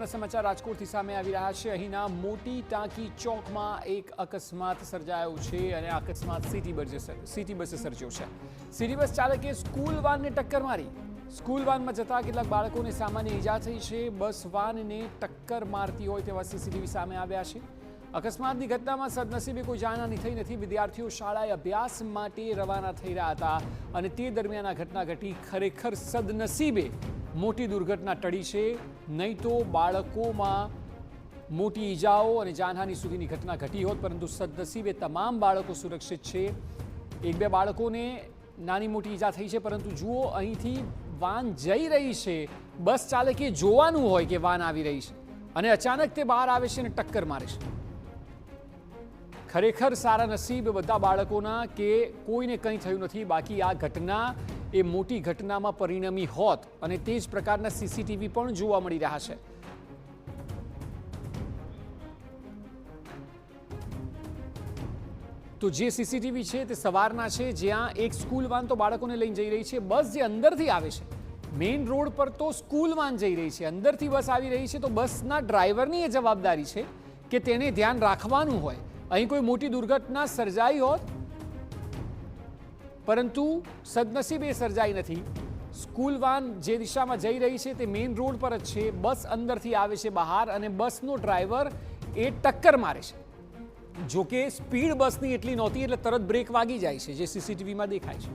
મહત્વના સમાચાર રાજકોટથી સામે આવી રહ્યા છે। અહીંના મોટી ટાંકી ચોકમાં એક અકસ્માત સર્જાયો છે અને અકસ્માત સિટી બસે સર્જ્યો છે। સિટી બસ ચાલકે સ્કૂલ વાનને ટક્કર મારી। સ્કૂલ વાનમાં જતા કેટલાક બાળકોને સામાન્ય ઈજા થઈ છે। બસ વાનને ટક્કર મારતી હોય તેવા સીસીટીવી સામે આવ્યા છે। અકસ્માતની ઘટનામાં સદનસીબે કોઈ જાનહાની થઈ નથી। વિદ્યાર્થીઓ શાળાએ અભ્યાસ માટે રવાના થઈ રહ્યા હતા અને તે દરમિયાન આ ઘટના ઘટી। ખરેખર સદનસીબે મોટી દુર્ઘટના ટળી છે, નહીં તો બાળકોમાં મોટી ઈજાઓ અને જાનહાની સુધીની ઘટના ઘટી હોત, પરંતુ સદનસીબે તમામ બાળકો સુરક્ષિત છે। એક બે બાળકોને નાની મોટી ઈજા થઈ છે, પરંતુ જુઓ અહીંથી વાન જઈ રહી છે, બસ ચાલકે જોવાનું હોય કે વાન આવી રહી છે અને અચાનક તે બહાર આવે છે અને ટક્કર મારે છે। ખરેખર સારા નસીબ બધા બાળકોના કે કોઈને કંઈ થયું નથી। બાકી આ ઘટના એ મોટી ઘટનામાં પરિણમી હોત અને તે જ પ્રકારના સીસીટીવી પણ જોવા મળી રહ્યા છે। તો જે સીસીટીવી છે તે સવારના છે, જ્યાં એક સ્કૂલ વાન તો બાળકોને લઈને જઈ રહી છે। બસ જે અંદરથી આવે છે, મેઇન રોડ પર તો સ્કૂલ વાન જઈ રહી છે, અંદરથી બસ આવી રહી છે, તો બસના ડ્રાઈવરની એ જવાબદારી છે કે તેને ધ્યાન રાખવાનું હોય। અહીં કોઈ મોટી દુર્ઘટના સર્જાઈ હોત, પરંતુ સદનસીબે સર્જાઈ નથી। સ્કૂલ વાન જે દિશામાં જઈ રહી છે તે મેઇન રોડ પર જ છે, બસ અંદરથી આવે છે બહાર અને બસનો ડ્રાઈવર એ ટક્કર મારે છે। જોકે સ્પીડ બસની એટલી નહોતી એટલે તરત બ્રેક વાગી જાય છે, જે સીસીટીવીમાં દેખાય છે।